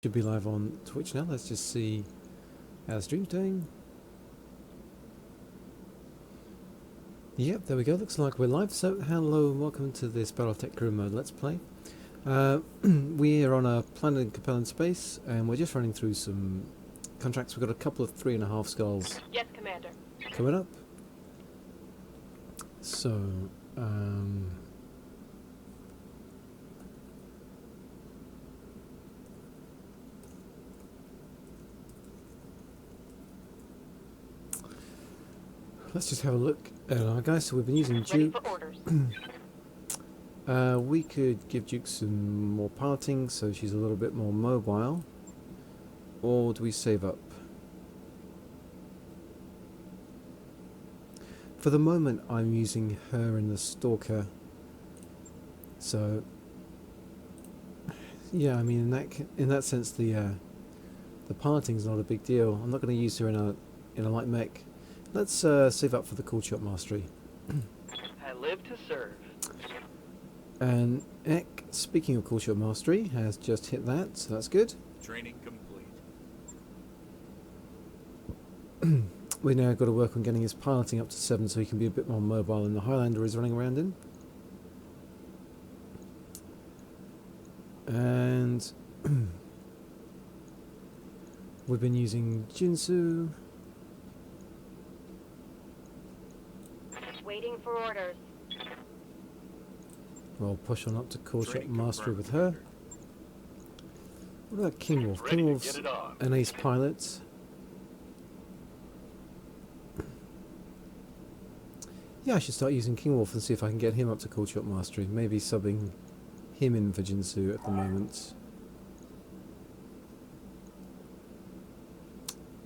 Should be live on Twitch now. Let's just see how the stream's doing. Yep, there we go. Looks like we're live. So, hello and welcome to this Battletech Career Mode Let's Play. We are on a planet in Capellan space, and we're just running through some contracts. We've got a couple of 3.5 skulls. Yes, Commander. Coming up. So, let's just have a look at our guys. So we've been using Ready Duke. for orders. We could give Duke some more piloting so she's a little bit more mobile. Or do we save up? For the moment I'm using her in the Stalker. So yeah, I mean in that sense the piloting's not a big deal. I'm not going to use her in a light mech. Let's save up for the cool shot mastery. I live to serve. And Eck, speaking of cool shot mastery, has just hit that, so that's good. Training complete. We now got to work on getting his piloting up to 7 so he can be a bit more mobile in the Highlander he's running around in. And we've been using Jinsu. Waiting for orders. We'll push on up to cool shot Training mastery confirmed, with her. Commander. What about King Wolf? Ready King to Wolf's get it on. an ace pilot. Yeah, I should start using King Wolf and see if I can get him up to cool shot mastery. Maybe subbing him in for Jinsu at the moment.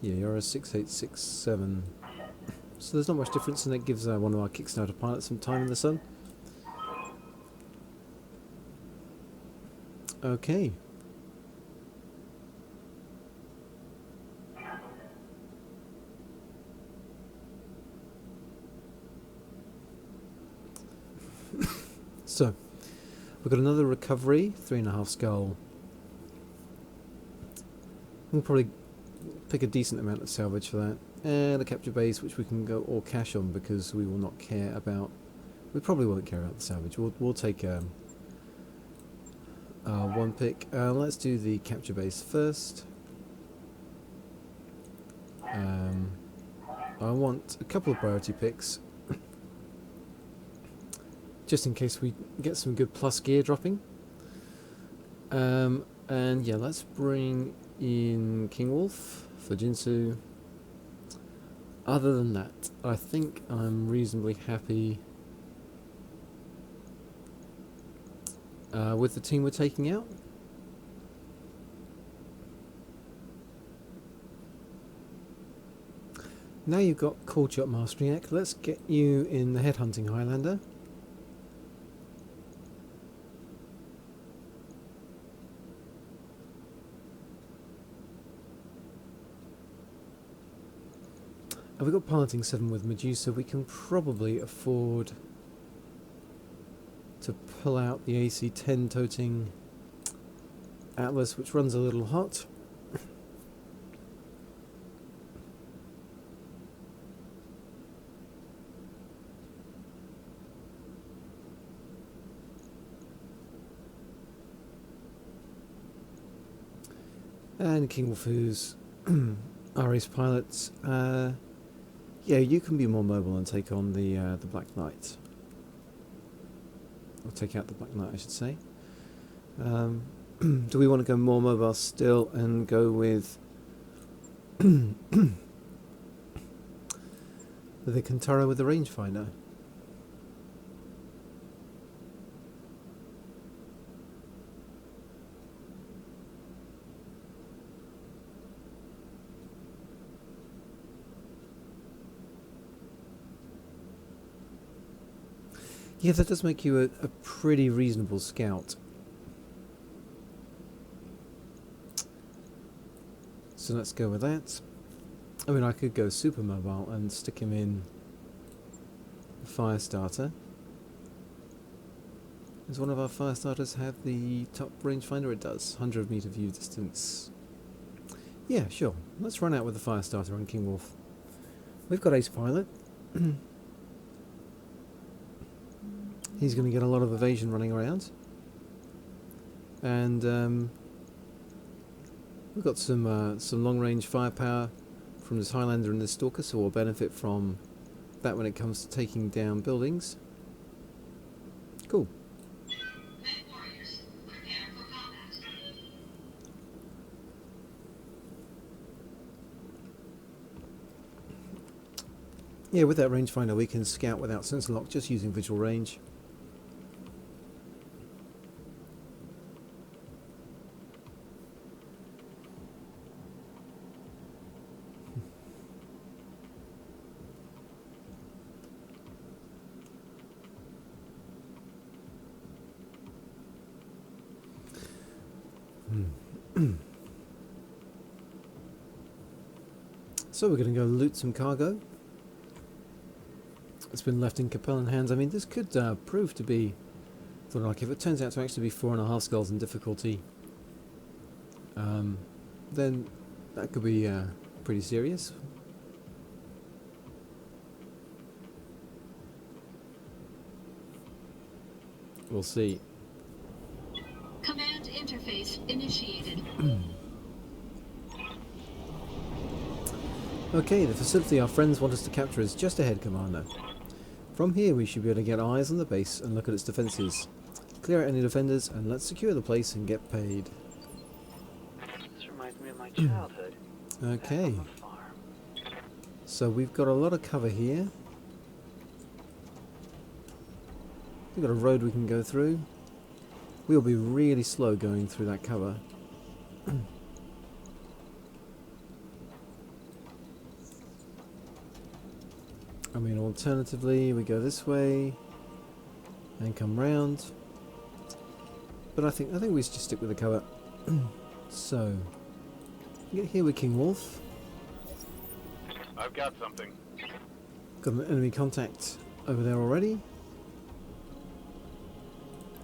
Yeah, you're a 6867. So there's not much difference, and that gives one of our Kickstarter pilots some time in the sun. Okay. So, we've got another recovery, 3.5 skull. We'll probably pick a decent amount of salvage for that. And a capture base, which we can go all cash on because we will not care about... We probably won't care about the salvage. We'll take one pick. Let's do the capture base first. I want a couple of priority picks. Just in case we get some good plus gear dropping. And yeah, let's bring in King Wolf for Jinsu. Other than that, I think I'm reasonably happy with the team we're taking out. Now you've got cool shot mastery, Eck. Let's get you in the headhunting Highlander. We've got piloting 7 with Medusa. We can probably afford to pull out the AC-10 toting Atlas, which runs a little hot. And King Wolf, who's our ace pilots. Yeah, you can be more mobile and take on the Black Knight. Or take out the Black Knight, I should say. Do we want to go more mobile still and go with the Kantara with the rangefinder? Yeah, that does make you a pretty reasonable scout. So let's go with that. I mean, I could go super mobile and stick him in the Firestarter. Does one of our fire starters have the top rangefinder? It does. 100-meter view distance. Yeah, sure. Let's run out with the fire starter on King Wolf. We've got Ace Pilot. He's going to get a lot of evasion running around. And we've got some long-range firepower from this Highlander and this Stalker, so we'll benefit from that when it comes to taking down buildings. Cool. Yeah, with that rangefinder we can scout without sensor lock, just using visual range. So we're going to go loot some cargo. It's been left in Capellan hands. I mean, this could prove to be sort of like, if it turns out to actually be 4.5 skulls in difficulty, then that could be pretty serious. We'll see. Command interface initiated. Okay, the facility our friends want us to capture is just ahead, Commander. From here we should be able to get eyes on the base and look at its defences. Clear out any defenders and let's secure the place and get paid. This reminds me of my childhood. Okay, Back on the farm. so we've got a lot of cover here. We've got a road we can go through. We'll be really slow going through that cover. I mean, alternatively, we go this way and come round. But I think we should just stick with the cover. So, get here with King Wolf. I've got something. Got an enemy contact over there already.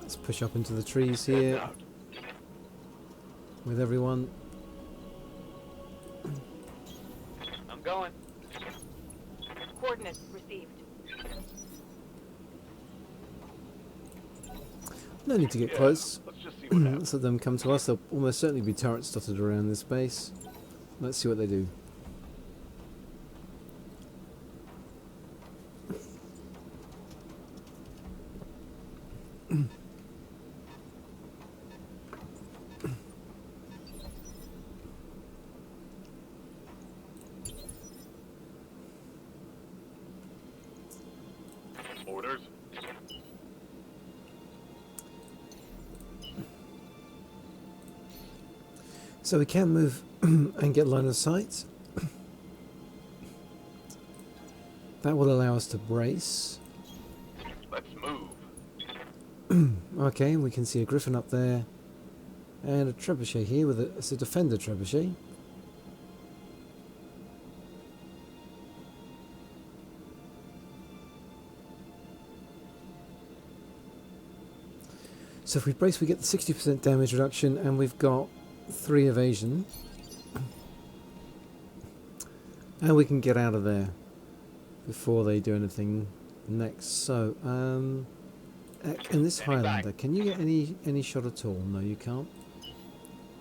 Let's push up into the trees here with everyone. I'm going. Coordinates received. No need to get Yeah, close. let's just see what happens. Let's let them come to us. There'll almost certainly be turrets dotted around this base. Let's see what they do. Orders. So we can move and get line of sight. That will allow us to brace. Let's move. Okay, we can see a griffin up there. And a trebuchet here with it's a defender trebuchet. So if we brace, we get the 60% damage reduction, and we've got 3 evasion. And we can get out of there before they do anything next. So, and this Standing by. Highlander, can you get any shot at all? No, you can't.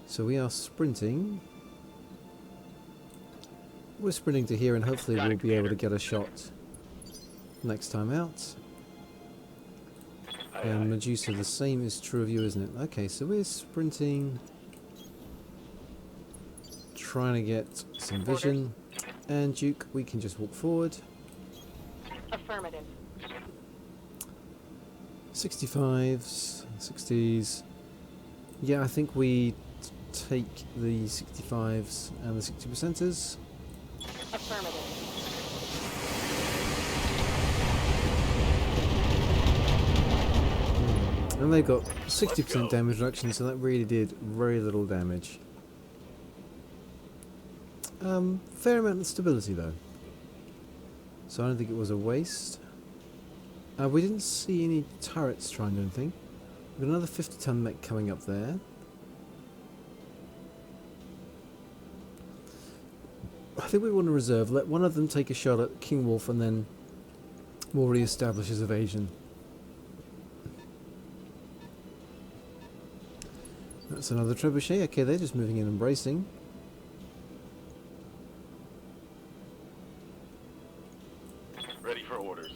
So we are sprinting. We're sprinting to here, and hopefully Got we'll it, be able to Commander. get a shot next time out. Aye, And aye. Medusa, the same is true of you, isn't it? Okay, so we're sprinting, trying to get some vision. And Duke, we can just walk forward. Affirmative. 65s, 60s. Yeah, I think we take the 65s and the 60%ers. Affirmative. And they got 60% go. damage reduction, so that really did very little damage. Fair amount of stability though. So I don't think it was a waste. We didn't see any turrets trying to do anything. We've got another 50-ton mech coming up there. I think we want to reserve. Let one of them take a shot at King Wolf, and then we'll re-establish his evasion. That's another trebuchet. Okay, they're just moving in and bracing. Ready for orders.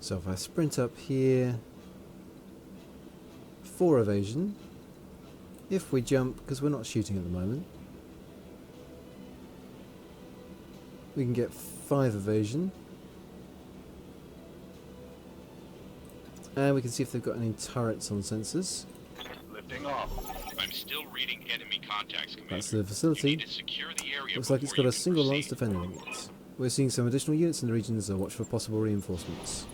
So if I sprint up here, 4 evasion. If we jump, because we're not shooting at the moment, we can get 5 evasion. And we can see if they've got any turrets on sensors. Lifting off. I'm still reading enemy contacts, Commander. That's the You facility. need to secure the area Looks like it's before got a you can single lance proceed. defending it. We're seeing some additional units in the region, so watch for possible reinforcements.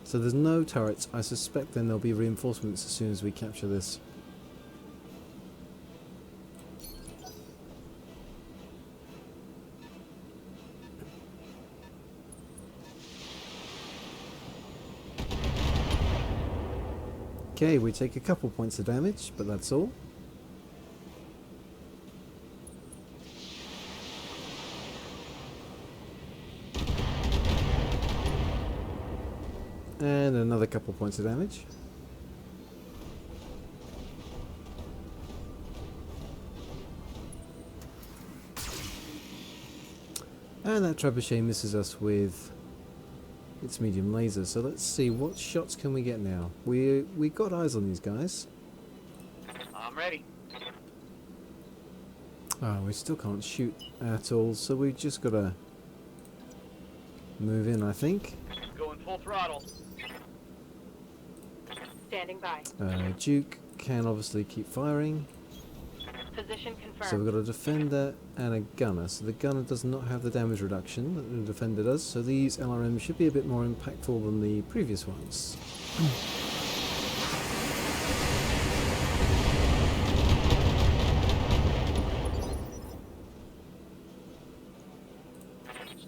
So there's no turrets. I suspect then there'll be reinforcements as soon as we capture this. Okay, we take a couple points of damage, but that's all. And another couple points of damage. And that trebuchet misses us with its medium laser. So let's see, what shots can we get now? We got eyes on these guys. I'm ready. Oh, we still can't shoot at all, so we've just got to move in, I think. Going full throttle. Standing by. Duke can obviously keep firing. Position confirmed. So we've got a defender and a gunner. So the gunner does not have the damage reduction that the defender does. So these LRMs should be a bit more impactful than the previous ones.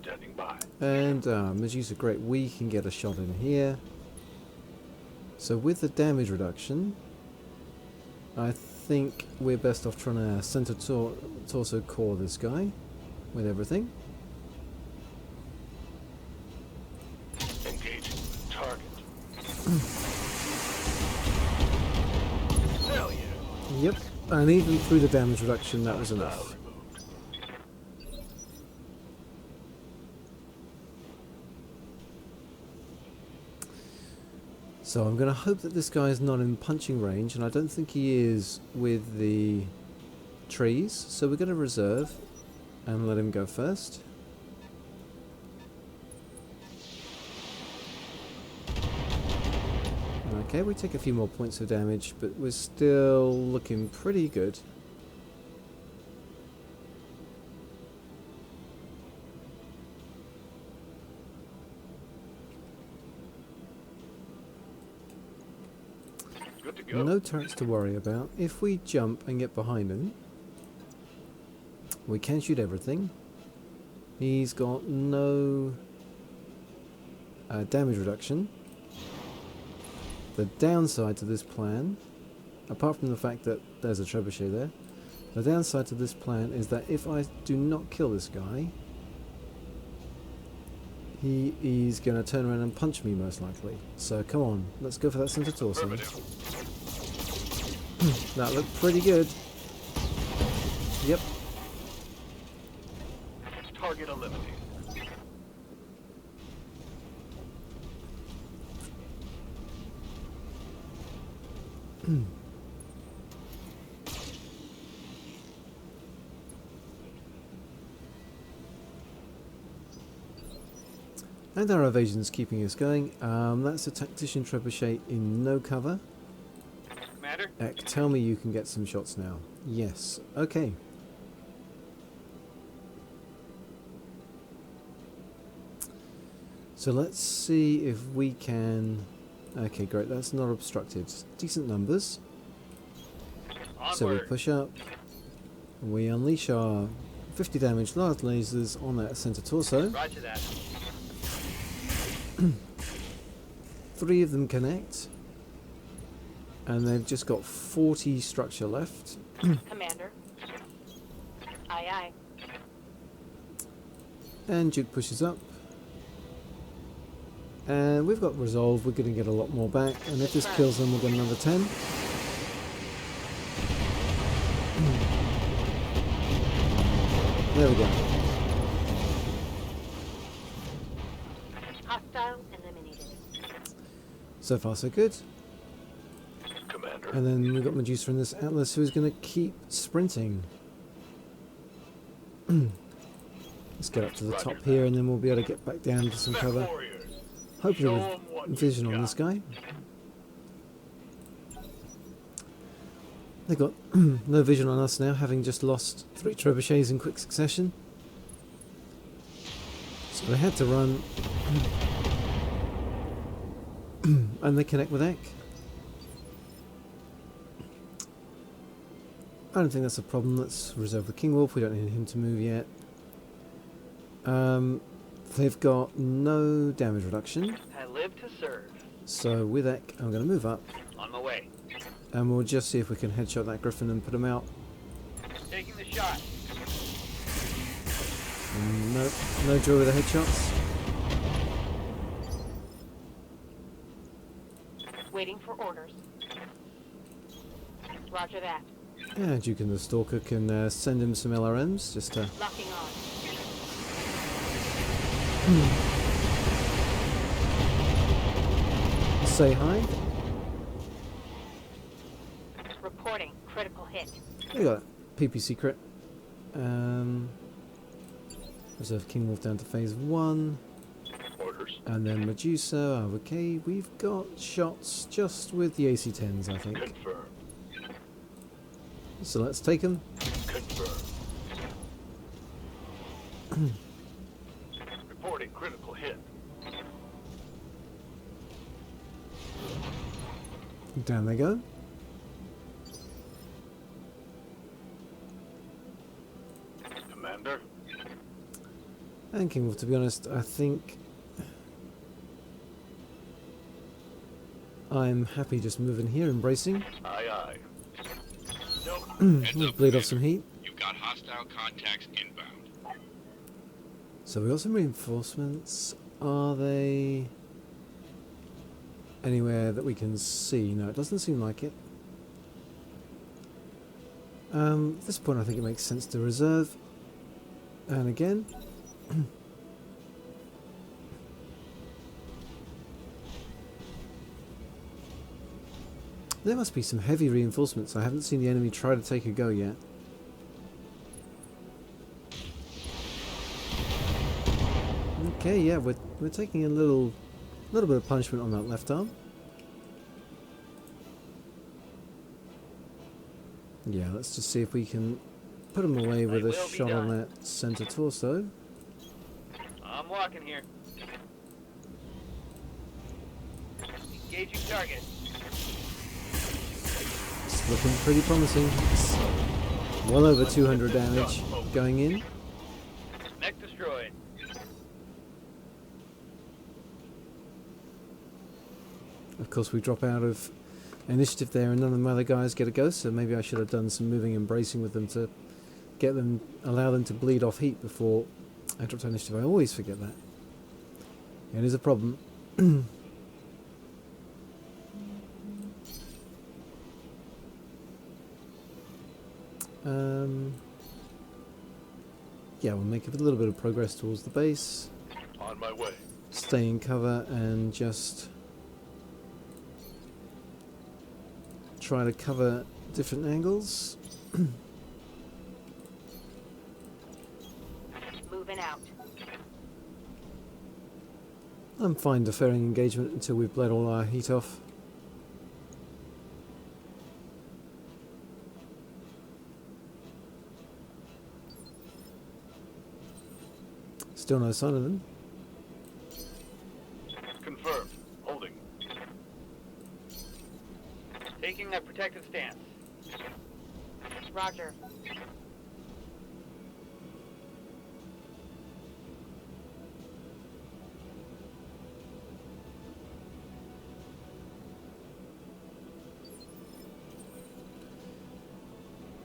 Standing by. And Medusa Great, we can get a shot in here. So with the damage reduction, I think we're best off trying to center torso core this guy with everything. Engaging target. Hell yeah. Yep, and even through the damage reduction, that was enough. Removed. So I'm going to hope that this guy is not in punching range, and I don't think he is with the trees, so we're going to reserve and let him go first. Okay, we take a few more points of damage, but we're still looking pretty good. Good to go. No turrets to worry about. If we jump and get behind him, we can shoot everything. He's got no damage reduction. The downside to this plan, apart from the fact that there's a trebuchet there, the downside to this plan is that if I do not kill this guy, he is going to turn around and punch me most likely. So come on, let's go for that center torso. Affirmative. That looked pretty good. Yep. Target eliminated. And our evasion's keeping us going. That's a tactician trebuchet in no cover. Commander? Ek, tell me you can get some shots now. Yes. Okay. So let's see if we can... Okay, great. That's not obstructed. Decent numbers. So we Onward. push up. We unleash our 50 damage large lasers on that center torso. Roger that. 3 of them connect. And they've just got 40 structure left. Commander. Aye, aye. And Duke pushes up. And we've got resolve, we're going to get a lot more back. And if this kills them, we'll get another 10. There we go. Hostile eliminated. So far so good. Commander. And then we've got Medusa in this Atlas who's going to keep sprinting. Let's get up to the top here and then we'll be able to get back down to some Back cover. warriors. Hopefully Show with 'em what vision we've on got. this guy. They've got no vision on us now, having just lost 3 trebuchets in quick succession. So they had to run. And they connect with Eck. I don't think that's a problem. Let's reserve the King Wolf. We don't need him to move yet. They've got no damage reduction. I live to serve. So with Eck, I'm going to move up. On my way. And we'll just see if we can headshot that Griffin and put him out. Taking the shot. No joy with the headshots. Waiting for orders. Roger that. Yeah, Duke and the Stalker can send him some LRMs just to... Locking on. say hi. Reporting. Critical hit. We got PPC crit. Reserve King Wolf down to phase 1. Orders. And then Medusa. Oh, okay, we've got shots just with the AC-10s, I think. Confirm. So let's take them. Confirm. Reporting critical hit. Down they go. Commander. And King Wolf, to be honest, I think I'm happy just moving here, embracing. Aye, aye. No. Heads We'll up, bleed off Commander. some heat. You've got hostile contacts inbound. So we got some reinforcements. Are they anywhere that we can see? No, it doesn't seem like it. At this point I think it makes sense to reserve. And again. There must be some heavy reinforcements. I haven't seen the enemy try to take a go yet. Okay, yeah, we're taking a little bit of punishment on that left arm. Yeah, let's just see if we can put him away with a will be shot on done. that center torso. I'm walking here. Engaging target. It's looking pretty promising. It's well over 200 damage going in. Mech destroyed. Of course, we drop out of initiative there, and none of my other guys get a go. So maybe I should have done some moving and bracing with them to get them, allow them to bleed off heat before I dropped out of initiative. I always forget that. It is a problem. Yeah, we'll make a little bit of progress towards the base. On my way. Stay in cover and just try to cover different angles. Moving out. I'm fine deferring engagement until we've bled all our heat off. Still no sign of them. Confirmed. Holding. Taking a protective stance. Roger.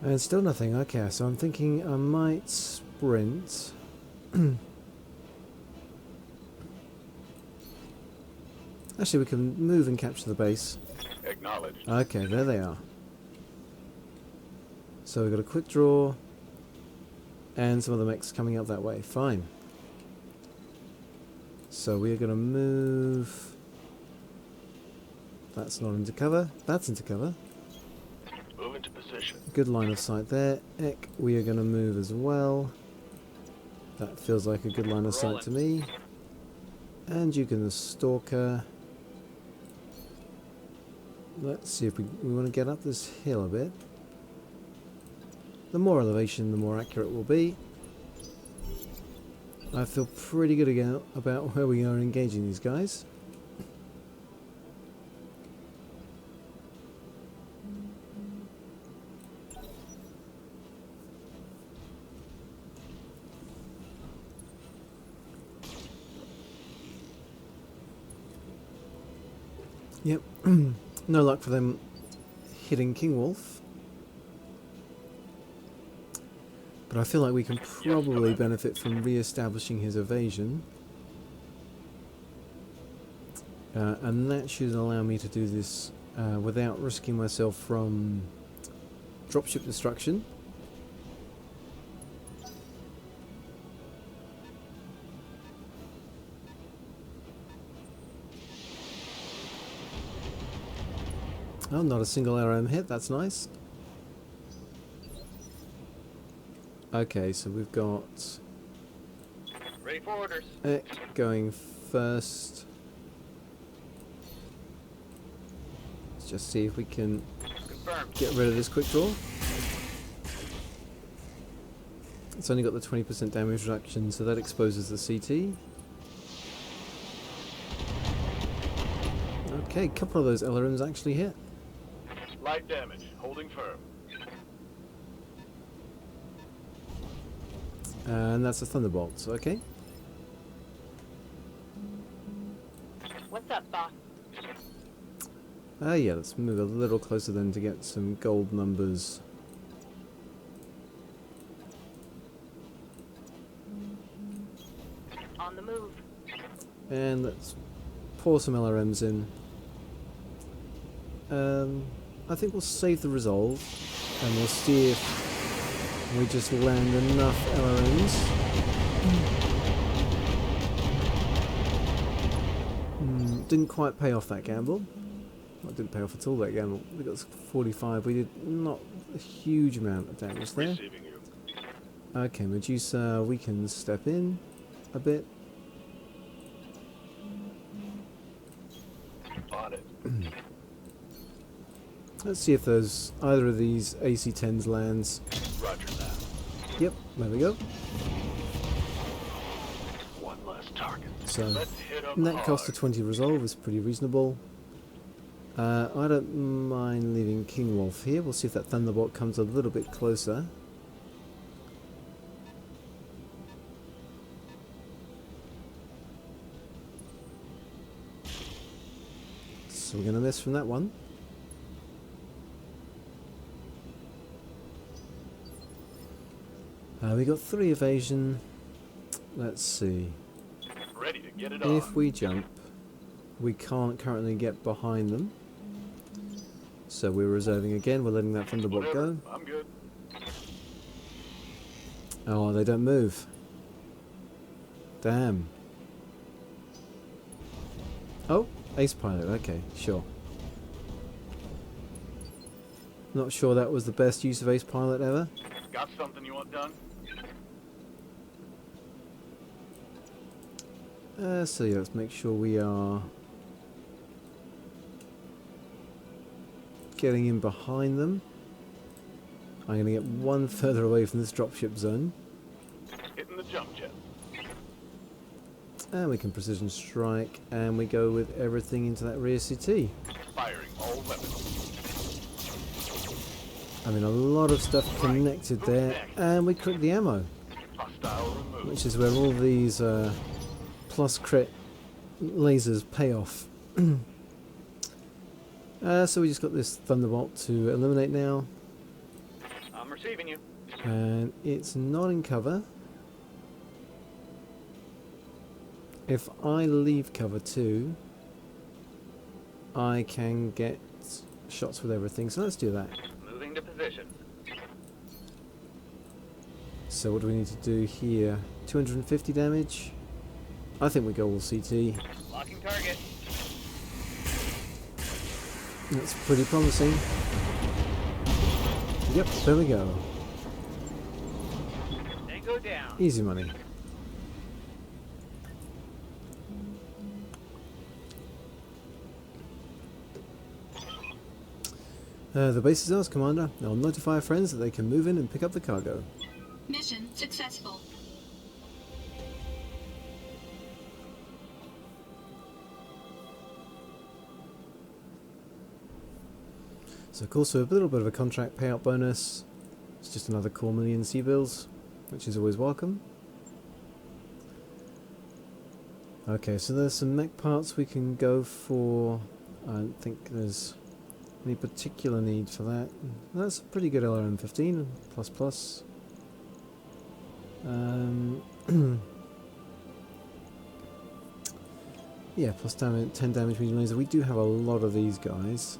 And still nothing. Okay, so I'm thinking I might sprint. Actually, we can move and capture the base. Acknowledged. Okay, there they are. So we've got a quick draw. And some of the mechs coming up that way. Fine. So we're going to move. That's not into cover. That's into cover. Move into position. Good line of sight there. Eck, we are going to move as well. That feels like a good line of sight to me. And you can the stalker. Let's see if we want to get up this hill a bit. The more elevation, the more accurate we'll be. I feel pretty good again about where we are engaging these guys. Yep, no luck for them hitting King Wolf. But I feel like we can probably benefit from re-establishing his evasion. And that should allow me to do this without risking myself from dropship destruction. Oh, not a single LRM hit, that's nice. Okay, so we've got Ready for orders. Eck going first. Let's just see if we can Confirmed. get rid of this quick draw. It's only got the 20% damage reduction, so that exposes the CT. Okay, a couple of those LRMs actually hit. Light damage. Holding firm. And that's a Thunderbolt, okay. What's up, boss? Yeah, let's move a little closer then to get some gold numbers. On the move. And let's pour some LRMs in. I think we'll save the resolve and we'll see if we just land enough LRMs. Didn't quite pay off that gamble. Well, it didn't pay off at all, that gamble. We got 45. We did not a huge amount of damage there. Receiving you. Okay, Medusa, we can step in a bit. On it. Let's see if there's either of these AC-10s lands. Roger that. Yep, there we go. One less target. So, Let's hit 'em net cost of hard. 20 resolve is pretty reasonable. I don't mind leaving King Wolf here. We'll see if that Thunderbolt comes a little bit closer. So we're going to miss from that one. We got 3 evasion. Let's see. Ready to get it on. If we jump, we can't currently get behind them. So we're reserving again. We're letting that Thunderbolt Whatever. go. I'm good. Oh, they don't move. Damn. Oh, Ace Pilot. Okay, sure. Not sure that was the best use of Ace Pilot ever. Got something you want done? So yeah, let's make sure we are getting in behind them. I'm going to get one further away from this dropship zone. Hitting the jump jet. And we can precision strike, and we go with everything into that rear CT. Firing all weapons. I mean, a lot of stuff connected there, and we crit the ammo, Hostile removed. which is where all these plus crit lasers pay off. So we just got this Thunderbolt to eliminate now. I'm receiving you. And it's not in cover. If I leave cover too, I can get shots with everything, so let's do that. Moving to position. So what do we need to do here? 250 damage. I think we go all CT. Locking target. That's pretty promising. Yep, there we go. They go down. Easy money. The base is ours, Commander. I'll notify our friends that they can move in and pick up the cargo. Mission successful. So of course, with a little bit of a contract payout bonus, it's just another cool million sea bills, which is always welcome. Okay, so there's some mech parts we can go for. I don't think there's any particular need for that. That's a pretty good LRM-15 plus plus. Yeah, plus damage, 10 damage medium laser. We do have a lot of these guys.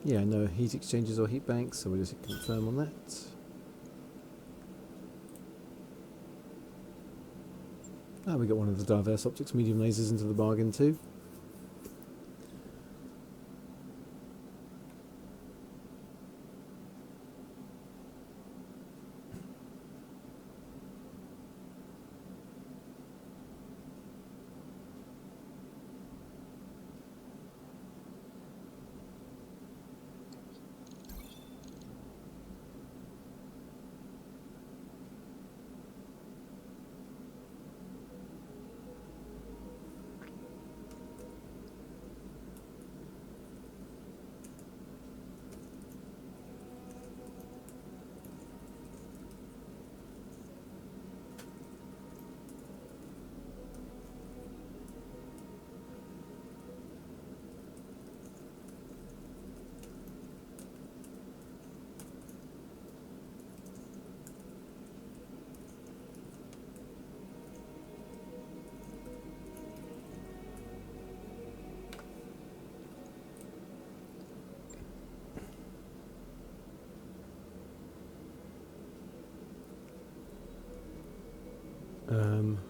Yeah, no heat exchangers or heat banks, so we'll just confirm on that. Ah, we got one of the diverse optics medium lasers into the bargain too.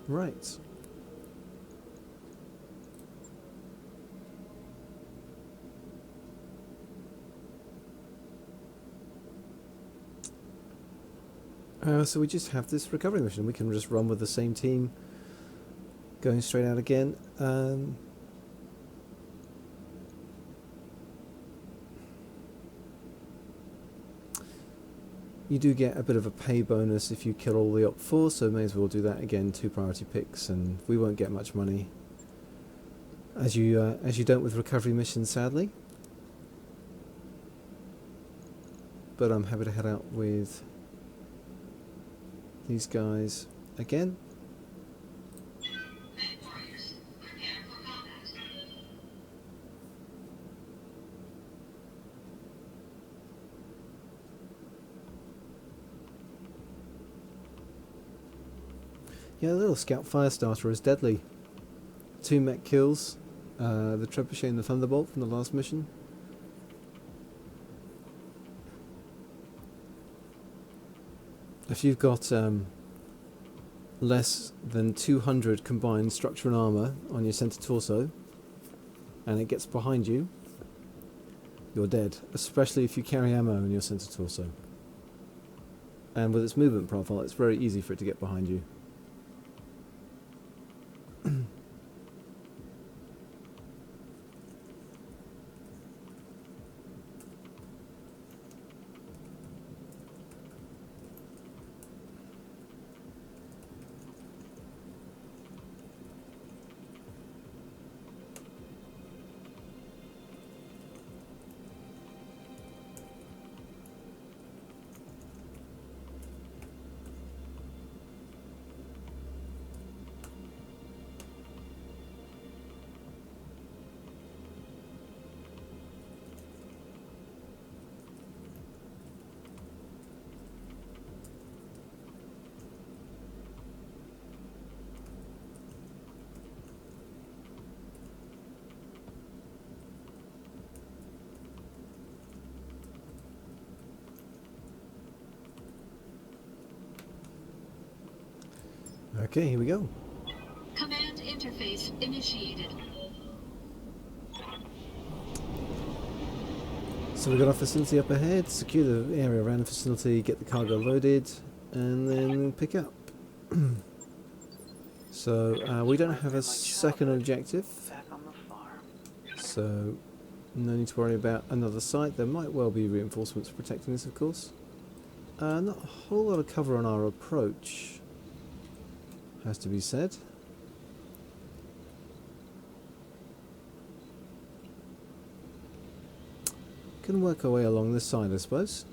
Right. So we just have this recovery mission. We can just run with the same team, going straight out again. You do get a bit of a pay bonus if you kill all the Op 4, so may as well do that again. 2 priority picks, and we won't get much money, as you don't with recovery missions, sadly. But I'm happy to head out with these guys again. Yeah, the little scout fire starter is deadly. 2 mech kills, the trebuchet and the thunderbolt from the last mission. If you've got less than 200 combined structure and armor on your center torso, and it gets behind you, you're dead, especially if you carry ammo in your center torso. And with its movement profile, it's very easy for it to get behind you. Okay, here we go. Command interface initiated. So we've got our facility up ahead, secure the area around the facility, get the cargo loaded, and then pick up. So we don't have a second objective, Back on the farm. so no need to worry about another site. There might well be reinforcements protecting this, of course. Not a whole lot of cover on our approach, has to be said. Can work our way along this side, I suppose.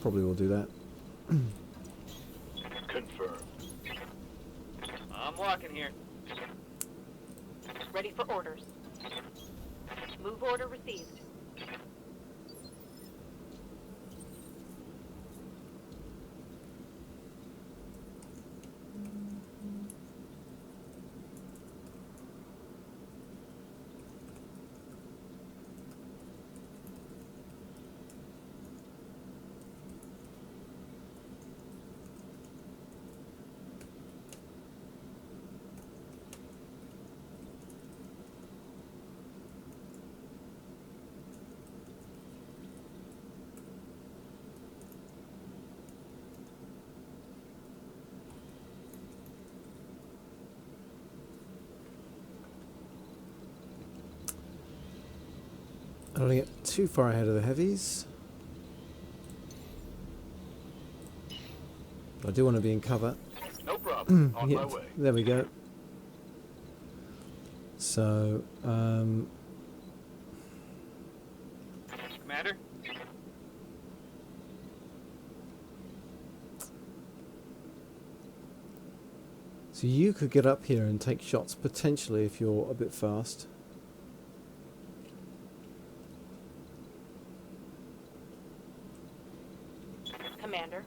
Probably will do that. Confirmed. I'm walking here. Ready for orders. Move order received. I don't want to get too far ahead of the heavies. But I do want to be in cover. No problem. On my Yep, way. there we go. So, Commander? so you could get up here and take shots potentially if you're a bit fast. Commander.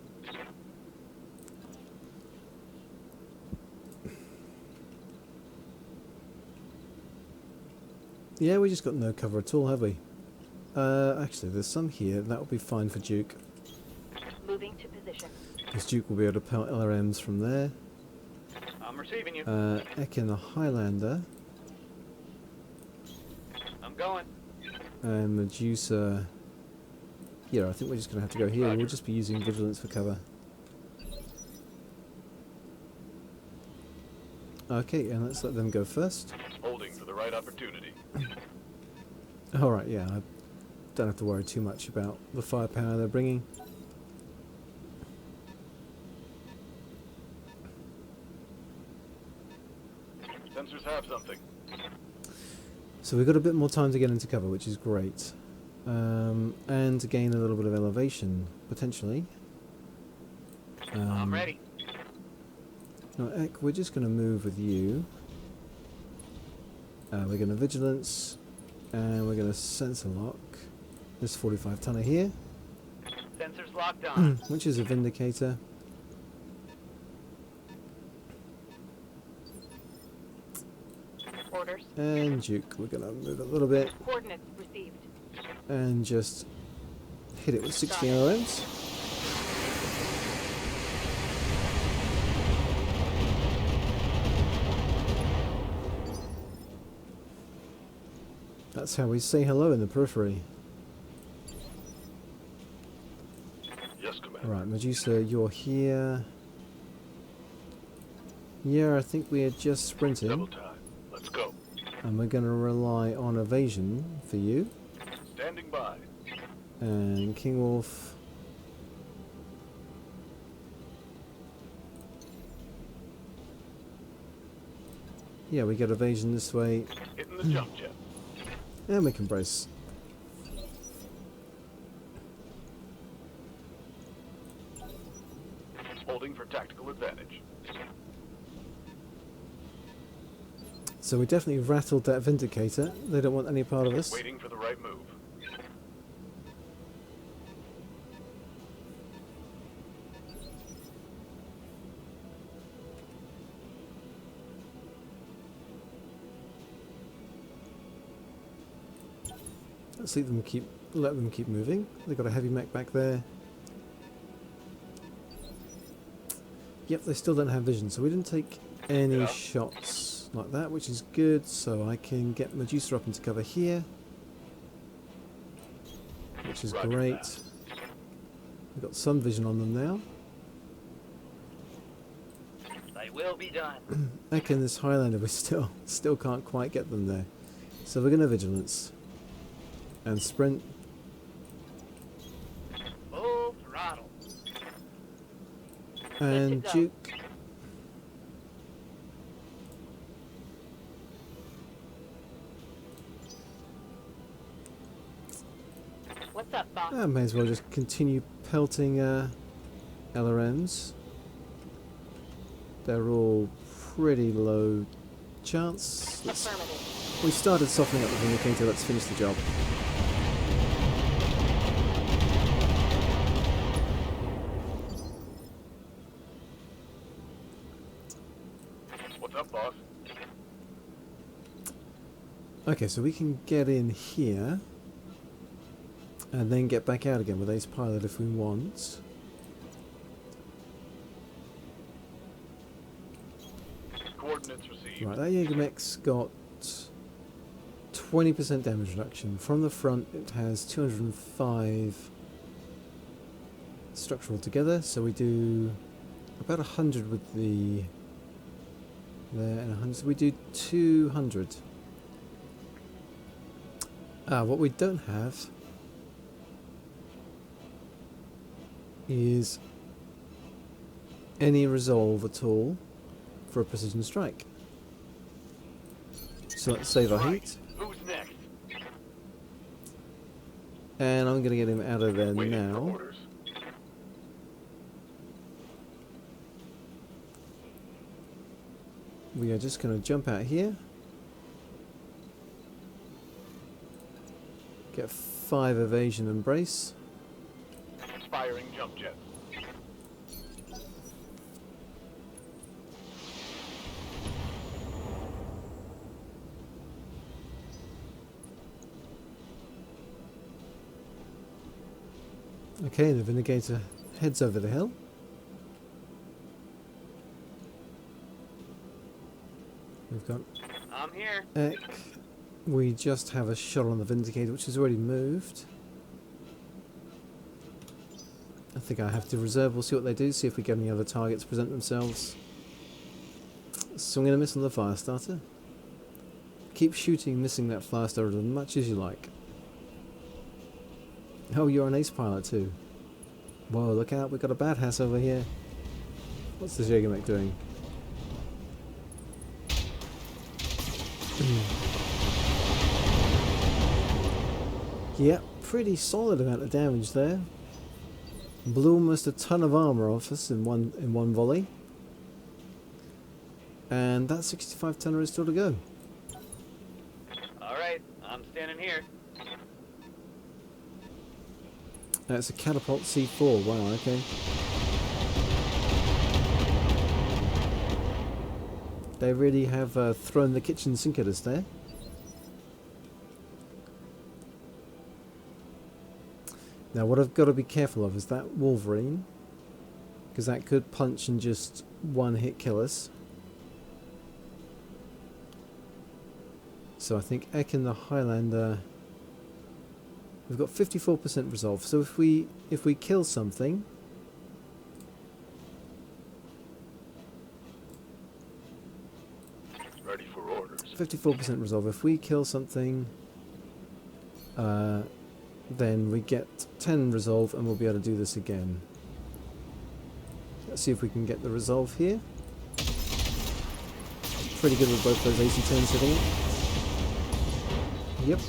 Yeah, we just got no cover at all, have we? Actually, there's some here. That will be fine for Duke. Moving to position. Because Duke will be able to pelt LRMs from there. I'm receiving you. Ekin the Highlander I'm going. and Medusa. Yeah, I think we're just going to have to go here. We'll just be using Vigilance for cover. Okay, and let's let them go first. Holding for the right opportunity. Alright, yeah, I don't have to worry too much about the firepower they're bringing. Sensors have something. So we've got a bit more time to get into cover, which is great. And to gain a little bit of elevation, potentially. I'm ready. Now, Ek, we're just going to move with you. We're going to Vigilance, and we're going to Sensor Lock. This 45 tonner here, Sensors locked on. which is a Vindicator. Orders. And Duke, we're going to move a little bit Coordinates received. and just hit it with 60 LMs. That's how we say hello in the periphery. Yes, Commander. Right, Medusa, you're here. Yeah, I think we are just Double sprinting, time. Let's go. and we're going to rely on evasion for you. Standing by. And King Wolf. Yeah, we get evasion this way, Hitting the jump jet. and we can brace. Holding for tactical advantage. So we definitely rattled that Vindicator. They don't want any part of us. Waiting for the right move. Let's let them keep moving. They've got a heavy mech back there. Yep, they still don't have vision, so we didn't take any Yeah. shots like that, which is good. So I can get Medusa up into cover here, which is Roger great. that. We've got some vision on them now. They will be done. Back in this Highlander, we still can't quite get them there. So we're going to vigilance and sprint. Full throttle. And go. Duke. What's up, boss? I may as well just continue pelting LRMs. They're all pretty low chance. Affirmative. We started softening up the Vindicator, let's finish the job. What's up, boss? Okay, so we can get in here and then get back out again with Ace Pilot if we want. Coordinates received. Right, that Jägermech's got 20% damage reduction. From the front it has 205 structural together, so we do about 100 with the there and 100, so we do 200. What we don't have is any resolve at all for a precision strike. So let's save our heat, Who's next? and I'm going to get him out of there Waiting for now. orders. We are just going to jump out here, get 5 evasion and brace. Firing jump jet. Okay, the Vindicator heads over the hill. We've got I'm here. Eck. We just have a shot on the Vindicator, which has already moved. I think I have to reserve. We'll see what they do, see if we get any other targets present themselves. So I'm going to miss on the fire starter. Keep shooting, missing that fire starter as much as you like. Oh, you're an ace pilot too. Whoa, look out, we've got a badass over here. What's the Jägermech doing? Yep, pretty solid amount of damage there. Blew almost a ton of armor off us in one volley. And that 65 tonner is still to go. All right, I'm standing here. That's a catapult C4. Wow, okay. They really have thrown the kitchen sink at us there. Now what I've got to be careful of is that Wolverine, because that could punch and just one hit kill us. So I think Eck and the Highlander, we've got 54% resolve. So if we kill something, Ready for orders. 54% resolve. If we kill something, then we get 10 resolve and we'll be able to do this again. Let's see if we can get the resolve here. Pretty good with both those AC turns hitting it. Yep.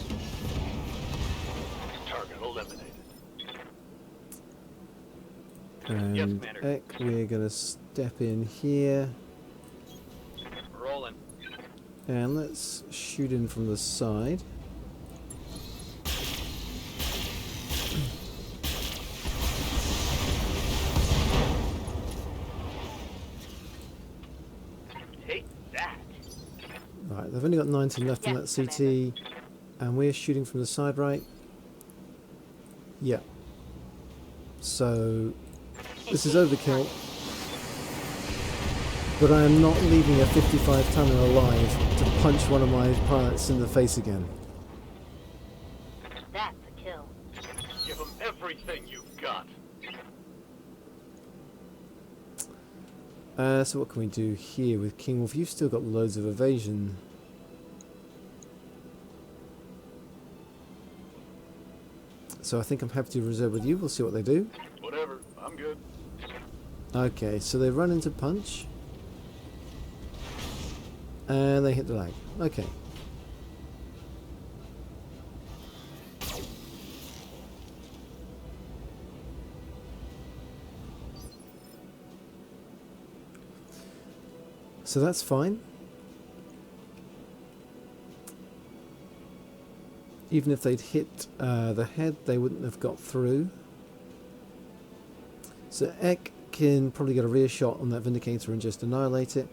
Target eliminated. And Yes, Commander. Eck, we're going to step in here. Rolling. And let's shoot in from the side. Take that. Right, they've only got 19 left in that Yes, CT. And we're shooting from the side right. Yeah. So, this is overkill. But I am not leaving a 55-tonner alive to punch one of my pilots in the face again. That's a kill. Give them everything you've got. So what can we do here with King Wolf? You've still got loads of evasion. So I think I'm happy to reserve with you. We'll see what they do. Whatever. I'm good. Okay, so they run into punch. And they hit the lag. Okay. So that's fine. Even if they'd hit the head, they wouldn't have got through. So Ek can probably get a rear shot on that Vindicator and just annihilate it.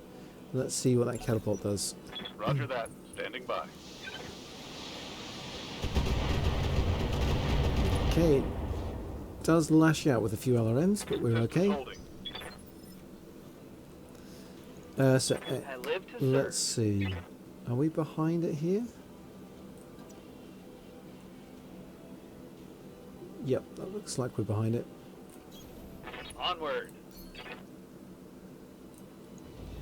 Let's see what that catapult does. Roger that. Standing by. Okay, it does lash out with a few LRMs, but we're Systems okay. holding. So I live to serve. let's see. Are we behind it here? Yep, that looks like we're behind it. Onward.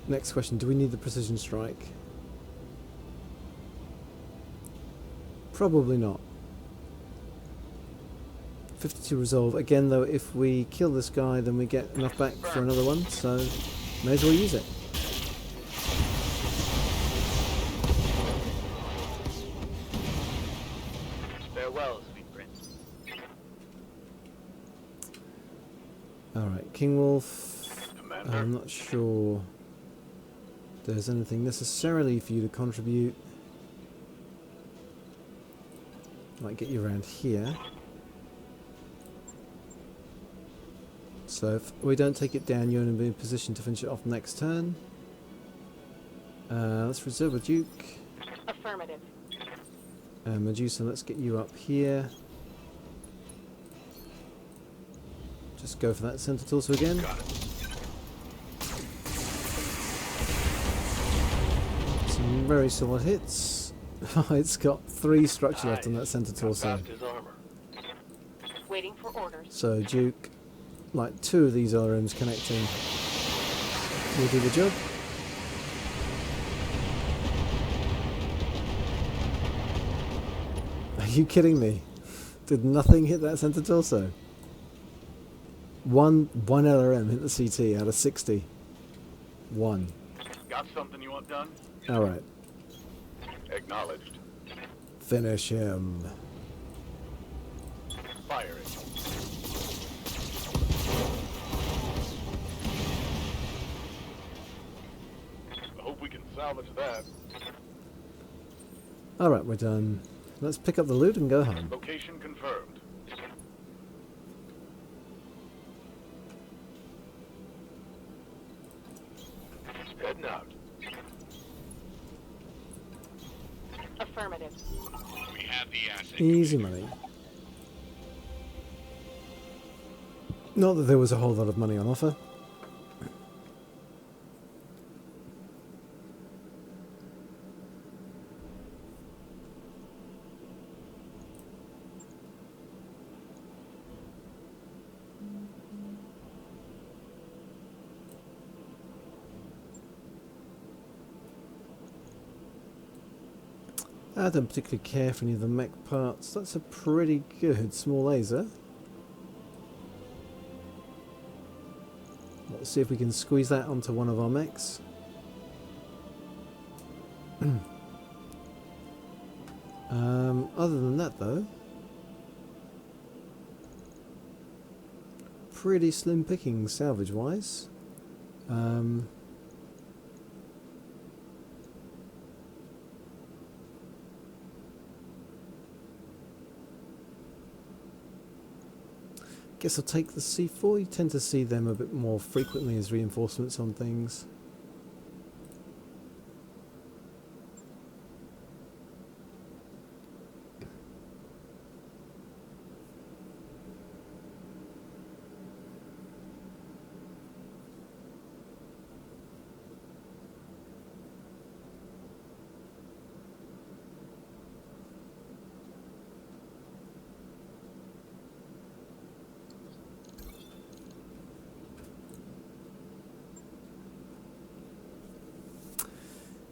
Next question, do we need the precision strike? Probably not. 52 resolve. Again though, if we kill this guy then we get enough back for another one, so may as well use it. Farewell, sweet prince. Alright, King Wolf. Commander. I'm not sure there's anything necessarily for you to contribute. Might get you around here. So if we don't take it down, you're going to be in position to finish it off next turn. Let's reserve a Duke. Affirmative. Medusa, let's get you up here. Just go for that center torso again. Got it. Some very solid hits. It's got 3 structure left on that center Got torso. past his armor. Waiting for orders. So Duke, like 2 of these LRMs connecting will do the job. Are you kidding me? Did nothing hit that center torso? One LRM hit the CT out of 60. 1. Got something you want done? Alright. Acknowledged. Finish him. Firing. I hope we can salvage that. Alright, we're done. Let's pick up the loot and go home. Location confirmed. Heading out. Affirmative. We have the asset. Easy money. Not that there was a whole lot of money on offer. I don't particularly care for any of the mech parts. That's a pretty good small laser. Let's see if we can squeeze that onto one of our mechs. Other than that though, pretty slim pickings salvage wise. Guess I'll take the C4. You tend to see them a bit more frequently as reinforcements on things.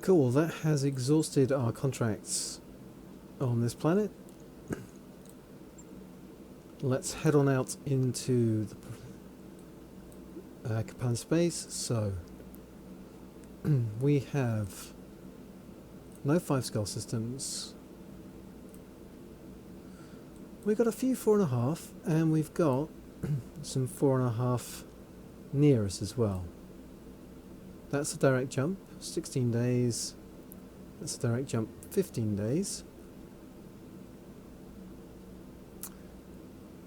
Cool, that has exhausted our contracts on this planet. Let's head on out into the Capellan space. So, we have no 5 skull systems. We've got a few 4.5, and we've got some 4.5 near us as well. That's a direct jump, 16 days. That's a direct jump, 15 days.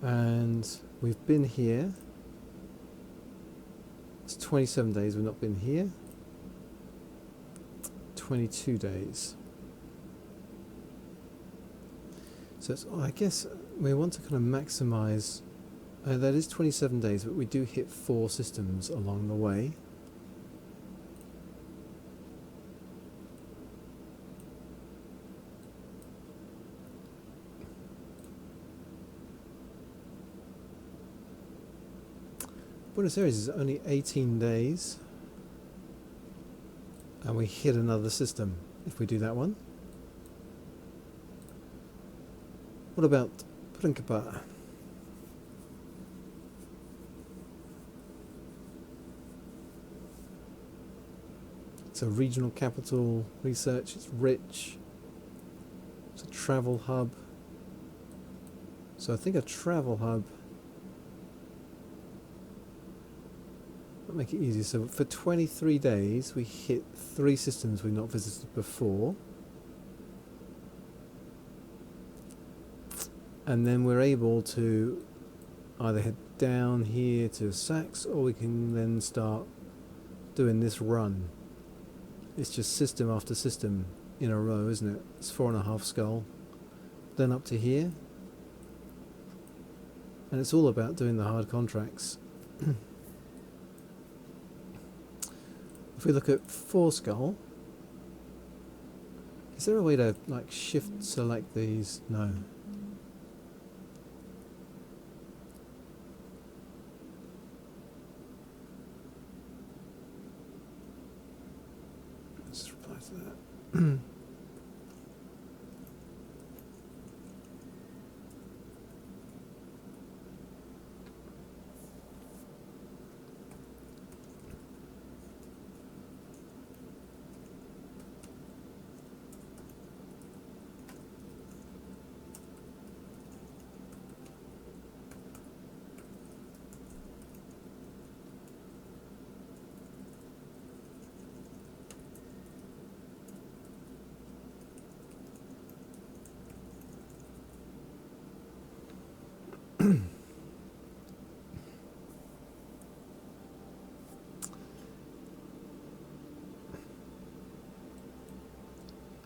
And we've been here. It's 27 days we've not been here. 22 days. So it's, I guess we want to kind of maximize. That is 27 days, but we do hit 4 systems along the way. Buenos Aires is only 18 days, and we hit another system if we do that one. What about Principa? It's a regional capital, research, it's rich, it's a travel hub. So I think a travel hub might make it easier. So for 23 days we hit 3 systems we've not visited before. And then we're able to either head down here to Sax, or we can then start doing this run. It's just system after system in a row, isn't it? It's 4.5 skull, then up to here, and it's all about doing the hard contracts. If we look at 4 skull, is there a way to like shift select these? No. Let's reply to that.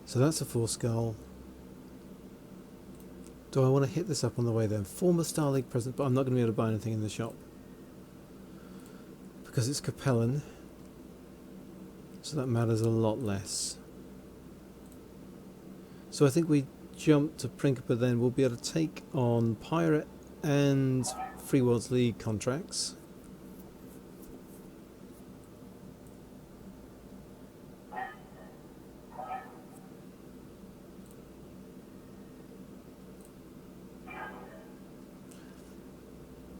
So that's a 4 skull. Do I want to hit this up on the way then? Former Star League president, but I'm not going to be able to buy anything in the shop because it's Capellan, so that matters a lot less. So I think we jump to Principa, then we'll be able to take on Pirate and Free Worlds League contracts.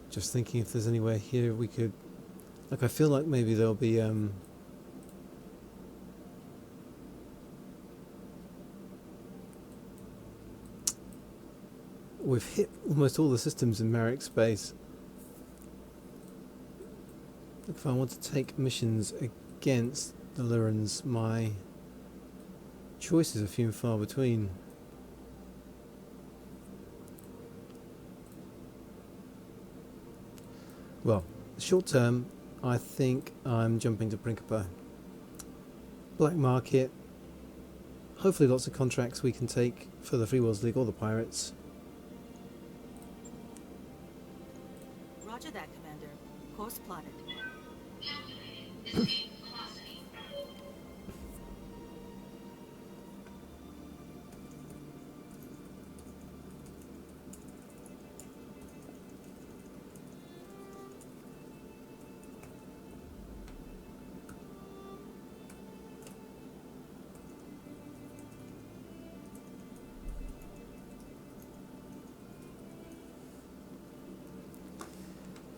Just thinking if there's anywhere here we could, like, I feel like maybe there'll be we've hit almost all the systems in Merrick space. If I want to take missions against the Lyrans, my choices are few and far between. Well, short term, I think I'm jumping to Principa. Black market. Hopefully lots of contracts we can take for the Free Worlds League or the Pirates. Roger that, Commander. Course plotted.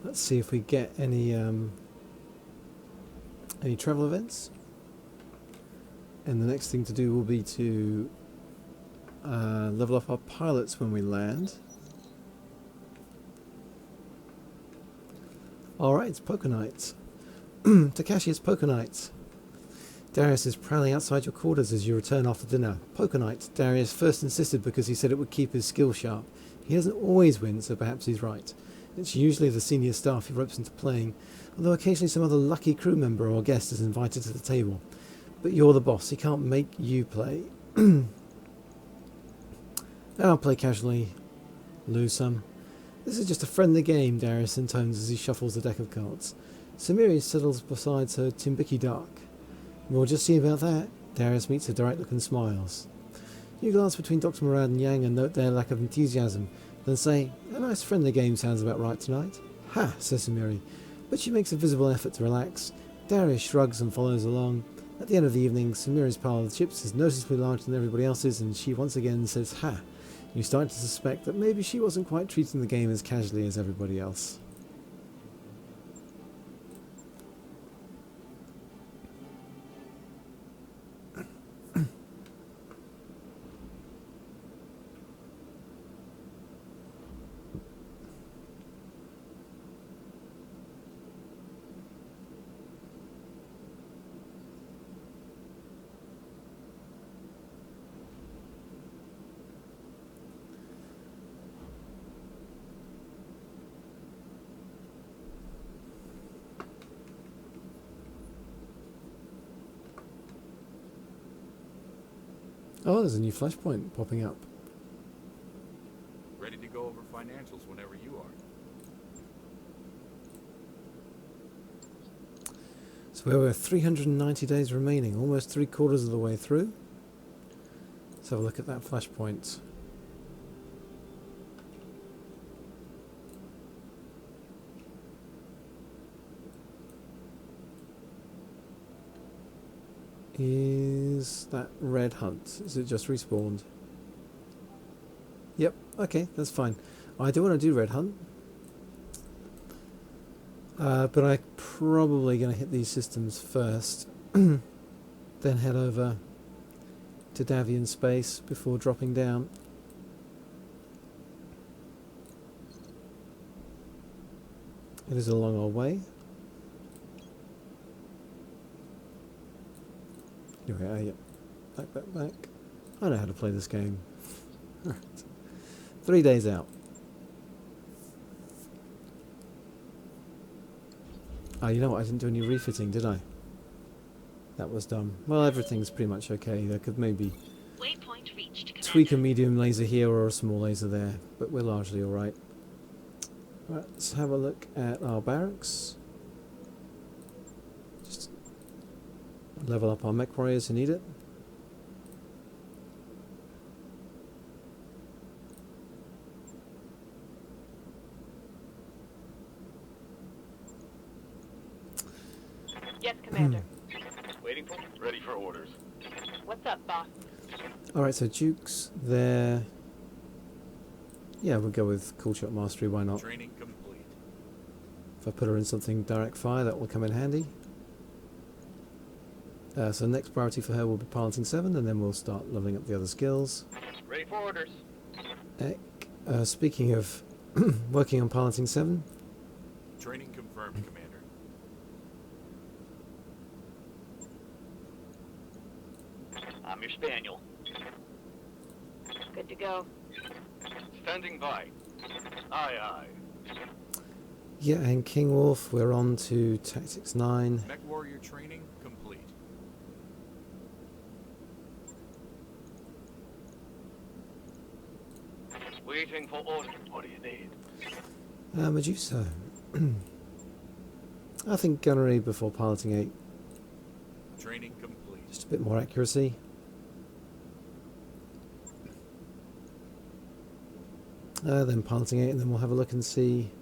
Let's see if we get any travel events. And the next thing to do will be to level up our pilots when we land. Alright, it's poker night. Takashi, it's poker night. Darius is prowling outside your quarters as you return after dinner. Poker night. Darius first insisted because he said it would keep his skill sharp. He doesn't always win, so perhaps he's right. It's usually the senior staff he ropes into playing, although occasionally some other lucky crew member or guest is invited to the table. But you're the boss, he can't make you play. I'll play casually, lose some. This is just a friendly game, Darius intones as he shuffles the deck of cards. Samiri settles beside her Timbiki Dark. We'll just see about that. Darius meets her direct look and smiles. You glance between Dr. Murad and Yang and note their lack of enthusiasm, then say, a nice friendly game sounds about right tonight. Ha, says Samiri, but she makes a visible effort to relax. Darius shrugs and follows along. At the end of the evening, Samiri's pile of chips is noticeably larger than everybody else's, and she once again says, ha. You start to suspect that maybe she wasn't quite treating the game as casually as everybody else. Oh, there's a new flashpoint popping up. Ready to go over financials whenever you are. So we have 390 days remaining, almost 3/4 of the way through. Let's have a look at that flashpoint. Is that red hunt? Is it just respawned? Yep, okay, that's fine. I do want to do red hunt. But I'm probably going to hit these systems first. Then head over to Davian space before dropping down. It is a long old way. Anyway, yeah. Back. I know how to play this game. Right. 3 days out. Oh, you know what? I didn't do any refitting, did I? That was dumb. Well, everything's pretty much okay. There could maybe Waypoint reached. tweak a medium laser here or a small laser there, but we're largely alright. Right, let's have a look at our barracks. Just level up our mech warriors who need it. Yes, Commander. Waiting for? Ready for orders. What's up, boss? Alright, so Duke's there. Yeah, we'll go with Cool Shot Mastery, why not? Training complete. If I put her in something direct fire, that will come in handy. So next priority for her will be piloting 7, and then we'll start leveling up the other skills. Ready for orders. Speaking of working on piloting 7, Training confirmed, Commander. I'm your spaniel. Good to go. Standing by. Aye, aye. yeah, and King Wolf, we're on to Tactics 9. Mech warrior training complete. Waiting for orders. What do you need? Medusa. I think gunnery before piloting 8. Training complete. Just a bit more accuracy. Then piloting 8, and then we'll have a look and see.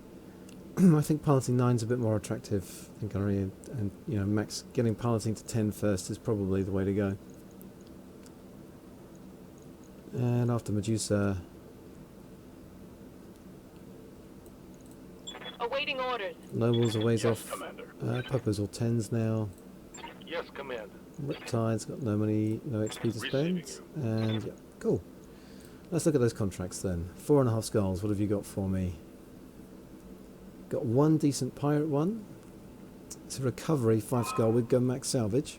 I think piloting 9 is a bit more attractive than gunnery, and you know, max getting piloting to 10 first is probably the way to go. And after Medusa, Awaiting orders. Nobles are ways Yes, off. Commander. Popo's all 10s now. Yes, Commander. Riptide's got no money, no XP to Receiving spend. And yeah, cool. Let's look at those contracts then. 4.5 skulls, what have you got for me? Got one decent pirate one. It's a recovery, 5 skull, we'd go max salvage.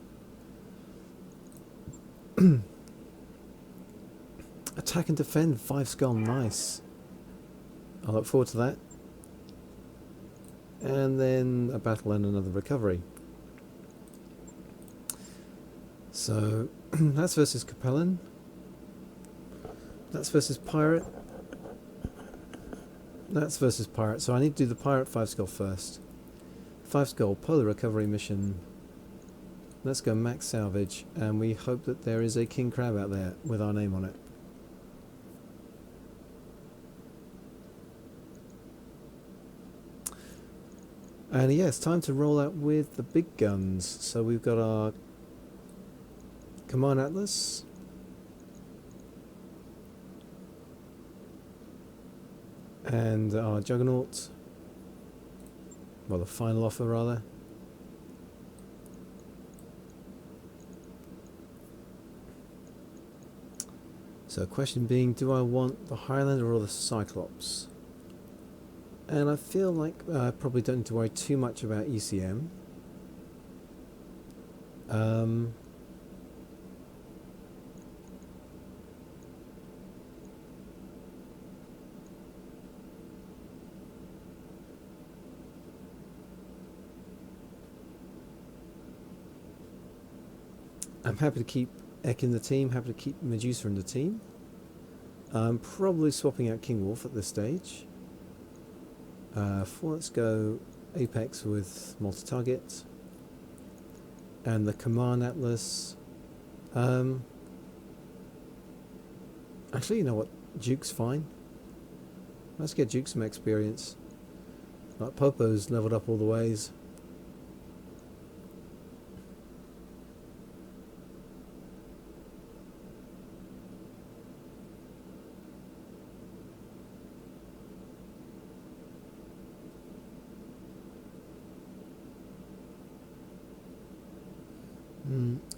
Attack and defend, 5 skull, nice. I look forward to that. And then a battle and another recovery. So that's versus Capellan. That's versus pirate. That's versus pirate. So I need to do the pirate 5 skull first. 5 skull polar recovery mission. Let's go max salvage, and we hope that there is a king crab out there with our name on it. And yeah, it's time to roll out with the big guns. So we've got our Command Atlas. And our Juggernaut. Well, the final offer, rather. So, question being, do I want the Highlander or the Cyclops? And I feel like I probably don't need to worry too much about ECM. I'm happy to keep Ek in the team, happy to keep Medusa in the team. I'm probably swapping out King Wolf at this stage. Let's go Apex with multi-target. And the Command Atlas. Actually, you know what? Duke's fine. Let's get Duke some experience. Like Popo's leveled up all the ways.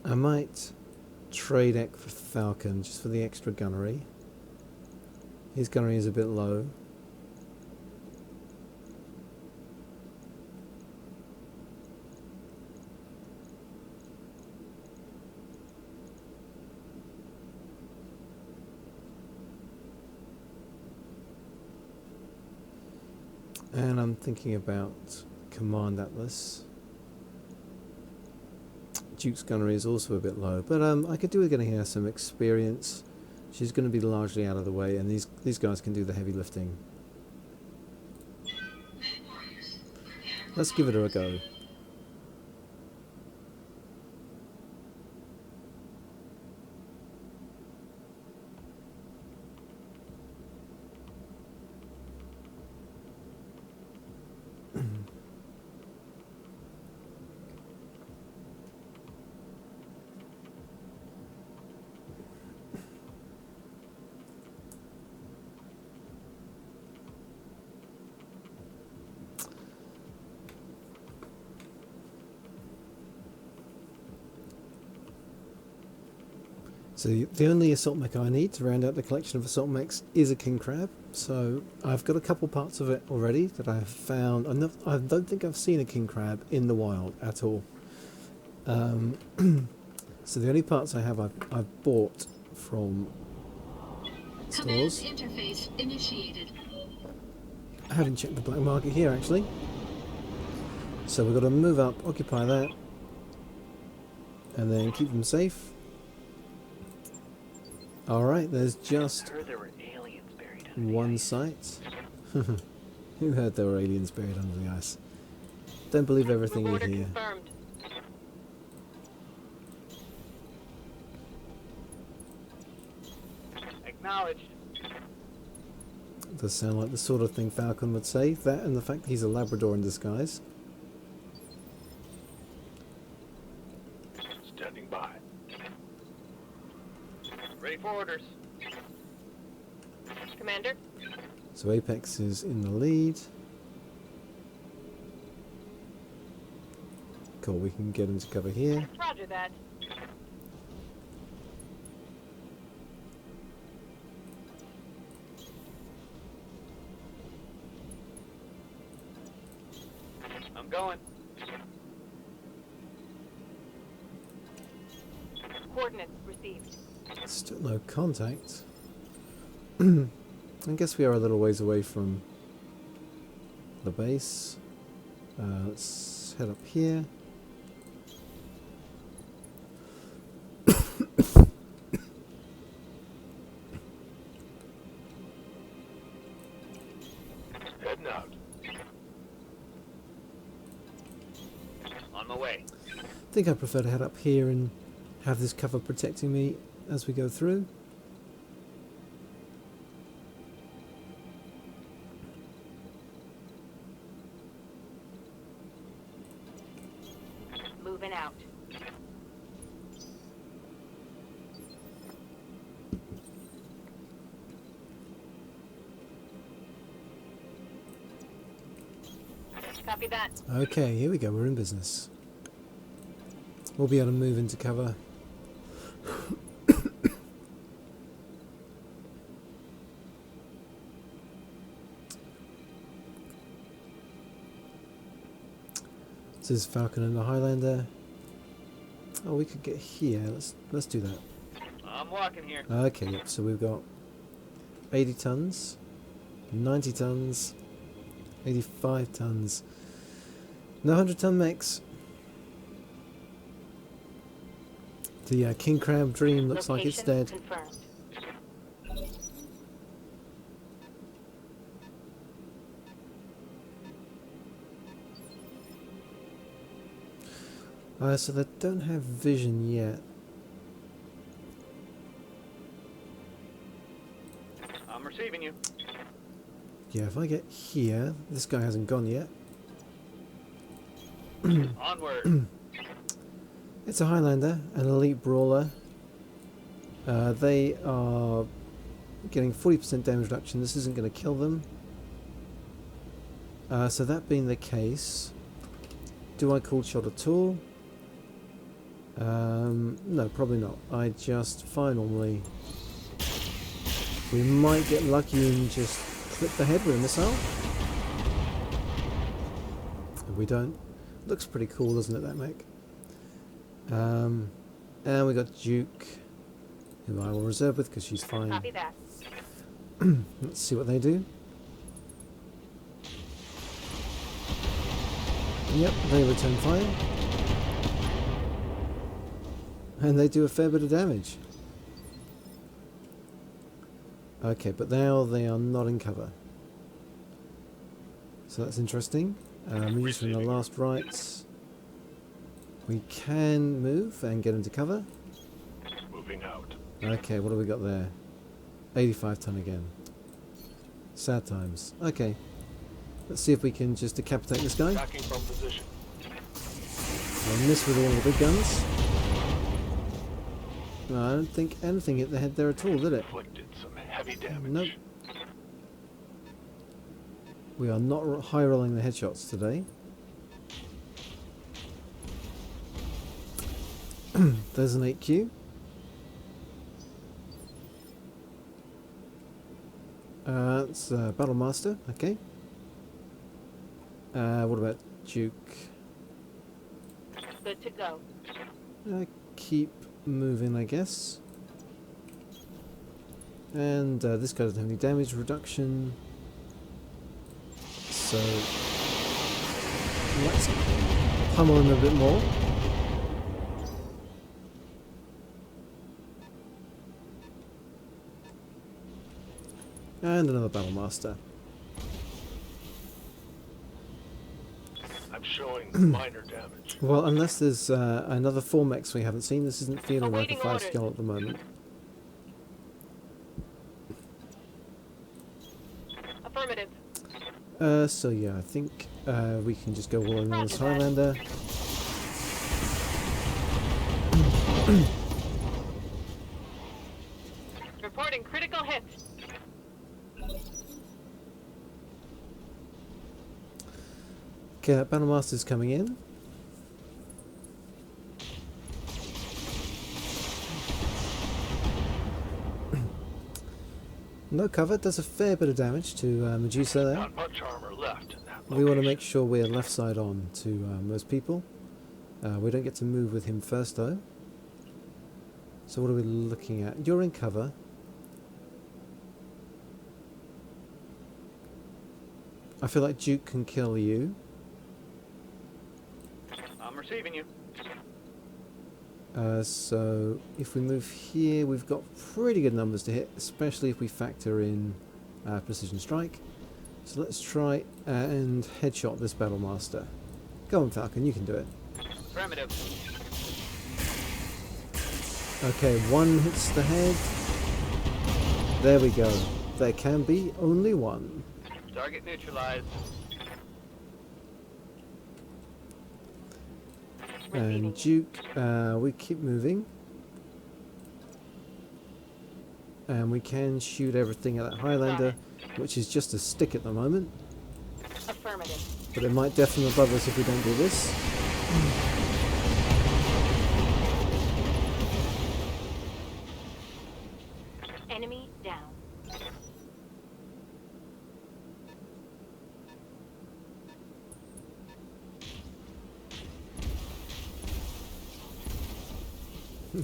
I might trade Ek for Falcon just for the extra gunnery. His gunnery is a bit low. And I'm thinking about Command Atlas. Duke's gunnery is also a bit low, but I could do with getting her some experience. She's going to be largely out of the way, and these guys can do the heavy lifting. Let's give it a go. So the only assault mech I need to round out the collection of assault mechs is a king crab. So I've got a couple parts of it already that I have found. I don't think I've seen a king crab in the wild at all. So the only parts I have I've bought from stores. Command interface initiated. I haven't checked the black market here actually. So we've got to move up, occupy that, and then keep them safe. Alright, there's just I heard there were aliens buried under one the ice. site. Who heard there were aliens buried under the ice? Don't believe everything you Move order hear. confirmed. Acknowledged. It does sound like the sort of thing Falcon would say. That and the fact that he's a Labrador in disguise. Standing by. Ready for orders. Commander? So Apex is in the lead. Cool, we can get into cover here. Roger that. I'm going. Coordinates received. Still no contact. I guess we are a little ways away from the base. Let's head up here. Heading out. On my way. I think I prefer to head up here and have this cover protecting me as we go through. Moving out. Copy that. Okay, here we go, we're in business. We'll be able to move into cover. This is Falcon and the Highlander. Oh, we could get here. Let's do that. I'm walking here. Okay, yep, so we've got 80 tons, 90 tons, 85 tons. No 100-ton mechs. The King Crab dream looks like it's Location dead. confirmed. So they don't have vision yet. I'm receiving you. Yeah, if I get here, this guy hasn't gone yet. Onward. It's a Highlander, an elite brawler. They are getting 40% damage reduction. This isn't going to kill them. So that being the case, do I call shot at all? No, probably not. I just fire normally. We might get lucky and just clip the head with a missile. If we don't, looks pretty cool, doesn't it, that mech? And we got Duke, who I will reserve with because she's fine. Copy that. Let's see what they do. Yep, they return fire. And they do a fair bit of damage. Okay, but now they are not in cover. So that's interesting. Using the last rights. We can move and get into cover. Moving out. Okay, what do we got there? 85 ton again. Sad times. Okay. Let's see if we can just decapitate this guy. Attacking from position. I miss with all the big guns. No, I don't think anything hit the head there at all, did it? Inflicted some heavy damage. Nope. We are not high rolling the headshots today. There's an 8Q. It's Battlemaster, okay. What about Duke? Good to go. Keep moving, I guess. And this guy doesn't have any damage reduction. So let's pummel him a bit more. And another Battlemaster. I'm showing minor damage. Well, unless there's another 4 mechs we haven't seen, this isn't feeling like a Awaiting 5 orders. scale at the moment. Affirmative. So yeah, I think we can just go all in on this Roger that. Highlander. Reporting critical hits. Okay, that Battlemaster's coming in. No cover, does a fair bit of damage to Medusa there. Not much armor left in that We want to location. make sure we're left side on to most people. We don't get to move with him first though. So what are we looking at? You're in cover. I feel like Duke can kill you. I'm receiving you. So if we move here, we've got pretty good numbers to hit, especially if we factor in precision strike. So let's try and headshot this Battlemaster. Go on, Falcon, you can do it. Affirmative. Okay, one hits the head. There we go. There can be only one. Target neutralized. And Duke, we keep moving. And we can shoot everything at that Highlander, which is just a stick at the moment. Affirmative. But it might deafen above us if we don't do this. Enemy down.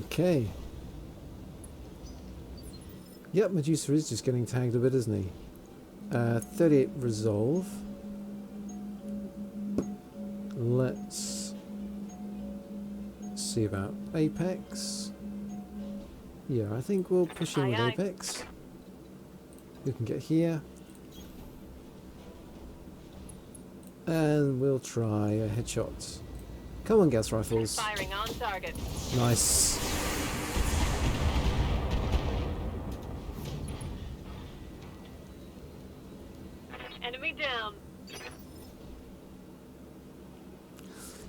Okay. Yep, Medusa is just getting tagged a bit, isn't he? 38 resolve. Let's see about Apex. Yeah, I think we'll push in with Aye, aye. Apex. We can get here. And we'll try a headshot. Come on, gas rifles. Firing on target. Nice. Enemy down.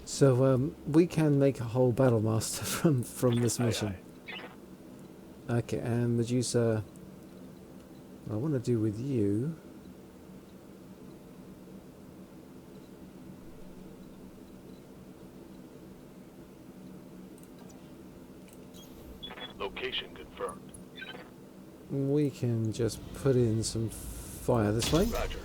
So we can make a whole Battlemaster from this Aye, mission. Okay, and Medusa, what I want to do with you. Location confirmed. We can just put in some fire this way. Roger.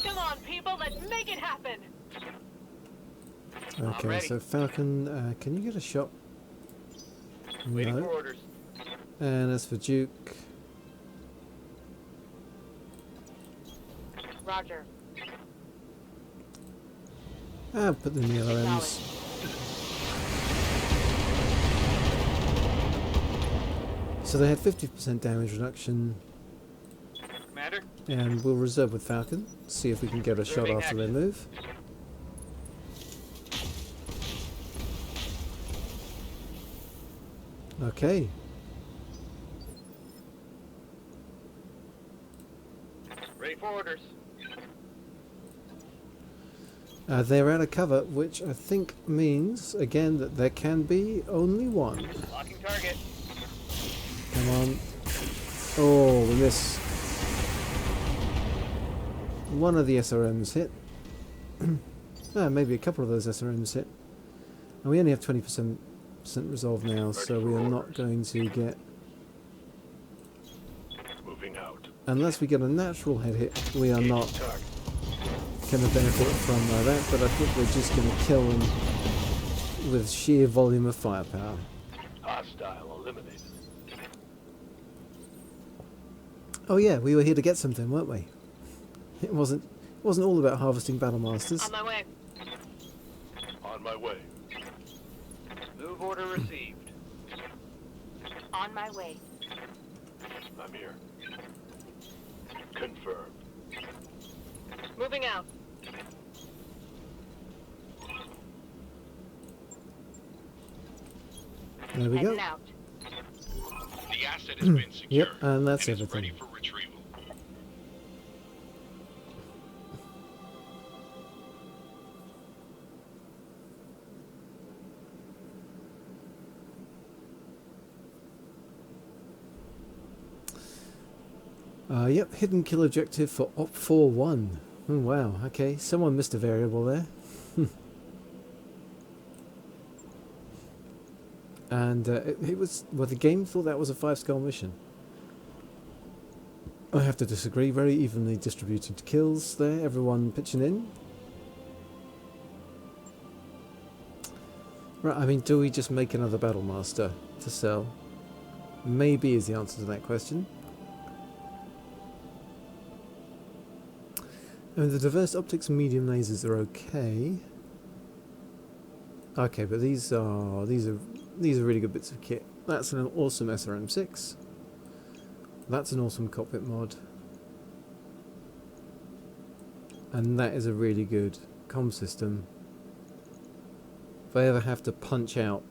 Come on, people, let's make it happen. Okay, ready. so Falcon, can you get a shot? Waiting for No. orders. And as for Duke, Roger. put them in the other ends. So they had 50% damage reduction, Commander. and we'll reserve with Falcon. See if we can get a shot Reserving after they action. move. Okay. Ready for orders. They're out of cover, which I think means, again, that there can be only one. Locking target. Come on. Oh, we miss. One of the SRMs hit. Maybe a couple of those SRMs hit. And we only have 20% resolve now, so we are not going to get... Moving out. Unless we get a natural head hit, we are not Target. going to benefit from that, but I think we're just going to kill them with sheer volume of firepower. Hostile eliminated. Oh yeah, we were here to get something, weren't we? It wasn't all about harvesting Battlemasters. On my way. On my way. Move order received. On my way. I'm here. Confirmed. Moving out. There we go. Heading out. The asset has been secured. Yep, and that's and is everything. ready for retrieval. Yep, hidden kill objective for Op 4-1. Oh, wow, okay, someone missed a variable there. And it was, well, the game thought that was a 5-skull mission. I have to disagree. Very evenly distributed kills there, everyone pitching in. Right, I mean, do we just make another Battle Master to sell? Maybe is the answer to that question. I mean, the diverse optics and medium lasers are okay. Okay, but these are really good bits of kit. That's an awesome SRM6. That's an awesome cockpit mod. And that is a really good comm system. If I ever have to punch out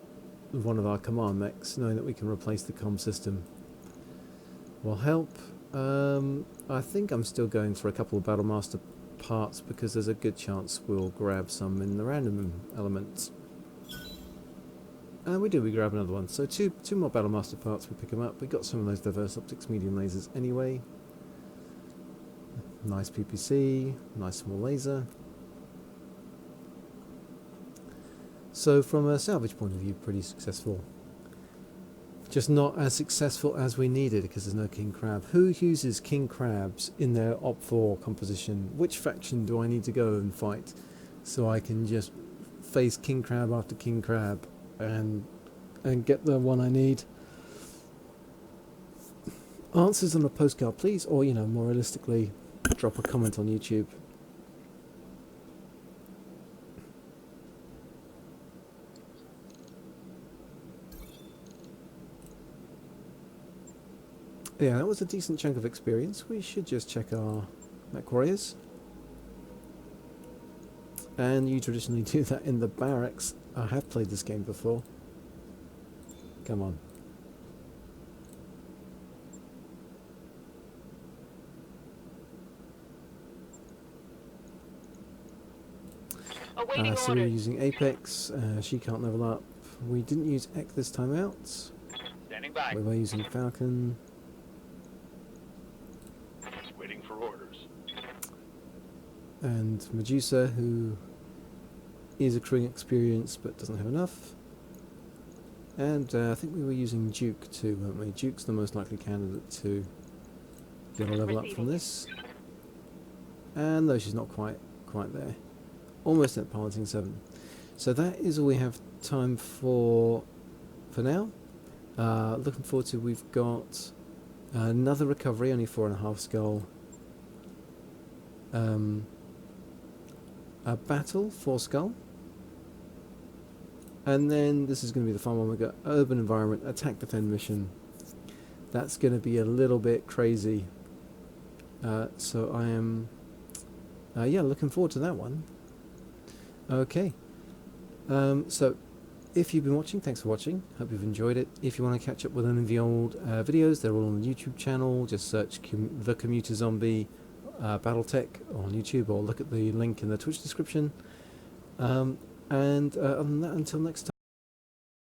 one of our command mechs, knowing that we can replace the comm system will help. I think I'm still going for a couple of Battlemaster parts because there's a good chance we'll grab some in the random elements. And we grab another one. So two more Battlemaster parts, we pick them up. We got some of those diverse optics medium lasers anyway. Nice PPC, nice small laser. So from a salvage point of view, pretty successful. Just not as successful as we needed because there's no King Crab. Who uses King Crabs in their Op4 composition? Which faction do I need to go and fight so I can just face King Crab after King Crab and get the one I need? Answers on a postcard, please, or, you know, more realistically, drop a comment on YouTube. Yeah, that was a decent chunk of experience. We should just check our Mech Warriors. And you traditionally do that in the barracks. I have played this game before. Come on. Awaiting So we're orders. using Apex. She can't level up. We didn't use Ek this time out. Standing by. We were using Falcon. Waiting for orders. And Medusa, who is accruing experience but doesn't have enough. And I think we were using Duke too, weren't we? Duke's the most likely candidate to get a level up from this. And though she's not quite there. Almost at piloting 7. So that is all we have time for now. Looking forward to, we've got another recovery, only 4.5 skull. A battle, 4 skull. And then this is going to be the fun one. We've got urban environment, attack defend mission. That's going to be a little bit crazy. So I am, yeah, looking forward to that one. Okay. So if you've been watching, thanks for watching. Hope you've enjoyed it. If you want to catch up with any of the old videos, they're all on the YouTube channel. Just search The Commuter Zombie Battletech on YouTube, or look at the link in the Twitch description. And other than that, until next time.